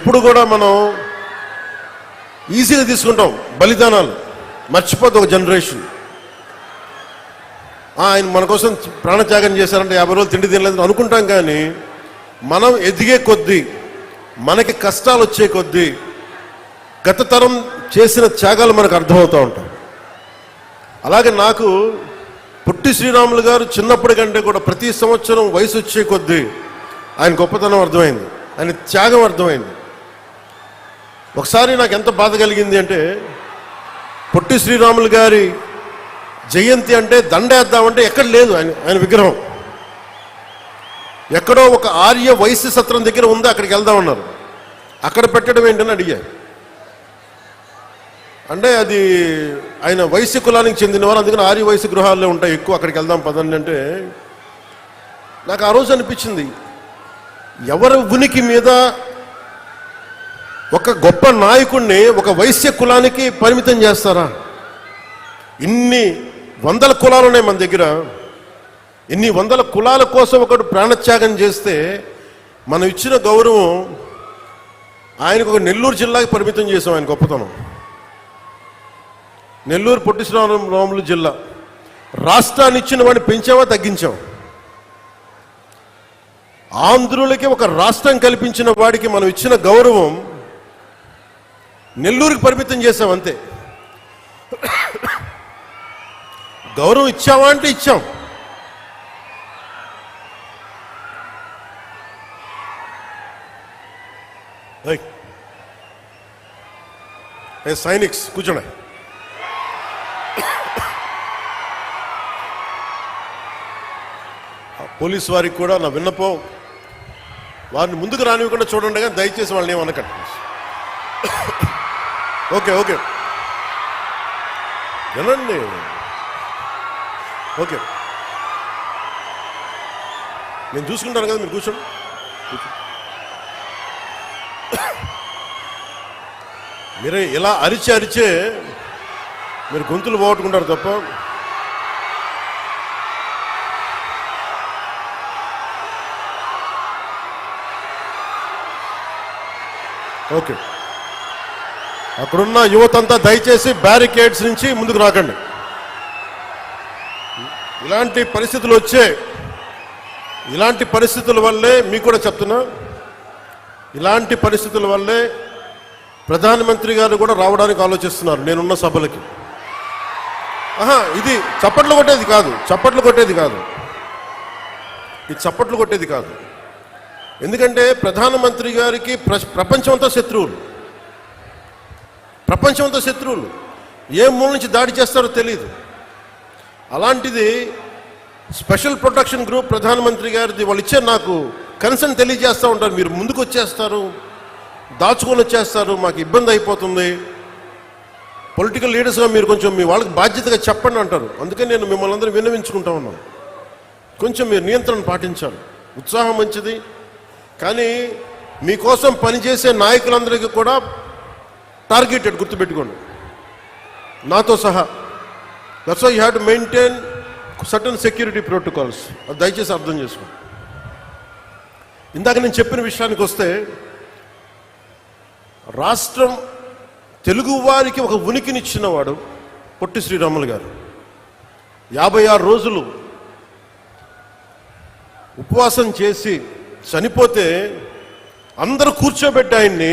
ఎప్పుడు కూడా మనం ఈజీగా తీసుకుంటాం బలిదానాలు, మర్చిపోతే ఒక జనరేషన్ ఆయన మన కోసం ప్రాణత్యాగం చేశారంటే 50 రోజులు తిండి తినలేదు అనుకుంటాం. కానీ మనం ఎదిగే కొద్దీ, మనకి కష్టాలు వచ్చే కొద్దీ గత తరం చేసిన త్యాగాలు మనకు అర్థమవుతూ ఉంటాయి. అలాగే నాకు పొట్టి శ్రీరాములు గారు చిన్నప్పటి కంటే కూడా ప్రతి సంవత్సరం వయసు వచ్చే కొద్దీ ఆయన గొప్పతనం అర్థమైంది, ఆయన త్యాగం అర్థమైంది. ఒకసారి నాకు ఎంత బాధ కలిగింది అంటే, పొట్టి శ్రీరాములు గారి జయంతి అంటే దండేద్దామంటే ఎక్కడ లేదు ఆయన విగ్రహం. ఎక్కడో ఒక ఆర్య వైశ్య సత్రం దగ్గర ఉంది, అక్కడికి వెళ్దామన్నారు. అక్కడ పెట్టడం ఏంటని అడిగారు. అంటే అది ఆయన వైశ్య కులానికి చెందినవారు, అందుకని ఆర్య వైశ్య గృహాల్లో ఉంటాయి ఎక్కువ, అక్కడికి వెళ్దాం పదండి అంటే నాకు ఆ రోజు అనిపించింది, ఎవరి ఉనికి మీద ఒక గొప్ప నాయకుడిని ఒక వైశ్య కులానికి పరిమితం చేస్తారా? ఇన్ని వందల కులాలు ఉన్నాయి మన దగ్గర. ఇన్ని వందల కులాల కోసం ఒకడు ప్రాణత్యాగం చేస్తే మనం ఇచ్చిన గౌరవం ఆయనకు ఒక నెల్లూరు జిల్లాకి పరిమితం చేసాం. ఆయన గొప్పతనం నెల్లూరు పొట్టి శ్రీరాములు జిల్లా. రాష్ట్రాన్ని ఇచ్చిన వాడిని పెంచామా తగ్గించాం? ఆంధ్రులకి ఒక రాష్ట్రం కల్పించిన వాడికి మనం ఇచ్చిన గౌరవం నెల్లూరుకి పరిమితం చేశాం అంతే. గౌరవం ఇచ్చావా అంటే ఇచ్చాం. సైనిక్స్ కూర్చోండి. పోలీసు వారికి కూడా నా విన్నపం, వారిని ముందుకు రానివ్వకుండా చూడండి, కానీ దయచేసి వాళ్ళని ఏమనకండి. ఓకే ఓకే వినండి. ఓకే నేను చూసుకుంటాను కదా, మీరు కూర్చోండి. మీరే ఇలా అరిచే మీరు గొంతులు పోగొట్టుకుంటారు తప్ప. ఓకే, అక్కడున్న యువతంతా దయచేసి బ్యారికేడ్స్ నుంచి ముందుకు రాకండి. ఇలాంటి పరిస్థితులు ఇలాంటి పరిస్థితుల వల్లే మీకు కూడా చెప్తున్నా, ఇలాంటి పరిస్థితుల వల్లే ప్రధానమంత్రి గారు కూడా రావడానికి ఆలోచిస్తున్నారు నేనున్న సభలకి. ఇది చప్పట్లు కొట్టేది కాదు, ఇది చప్పట్లు కొట్టేది కాదు. ఎందుకంటే ప్రధానమంత్రి గారికి ప్రపంచమంతా శత్రువులు, ఏ మూల నుంచి దాడి చేస్తారో తెలియదు. అలాంటిది స్పెషల్ ప్రొటెక్షన్ గ్రూప్ ప్రధానమంత్రి గారిది, వాళ్ళు ఇచ్చే నాకు కన్సర్న్ తెలియజేస్తూ ఉంటారు. మీరు ముందుకు వచ్చేస్తారు, దాచుకొని వచ్చేస్తారు, మాకు ఇబ్బంది అయిపోతుంది, పొలిటికల్ లీడర్స్గా మీరు కొంచెం మీ వాళ్ళకి బాధ్యతగా చెప్పండి అంటారు. అందుకని నేను మిమ్మల్ని అందరూ విన్నవించుకుంటా ఉన్నాను, కొంచెం మీరు నియంత్రణ పాటించాలి. ఉత్సాహం మంచిది, కానీ మీకోసం పనిచేసే నాయకులందరికీ కూడా టార్గెటెడ్, గుర్తుపెట్టుకోండి, నాతో సహా. That's why you have to maintain certain security protocols. అది దయచేసి అర్థం చేసుకోండి. ఇందాక నేను చెప్పిన విషయానికి వస్తే, రాష్ట్రం తెలుగు వారికి ఒక ఉనికినిచ్చినవాడు పొట్టి శ్రీరాములు గారు. 56 రోజులు ఉపవాసం చేసి చనిపోతే అందరూ కూర్చోబెట్టి ఆయన్ని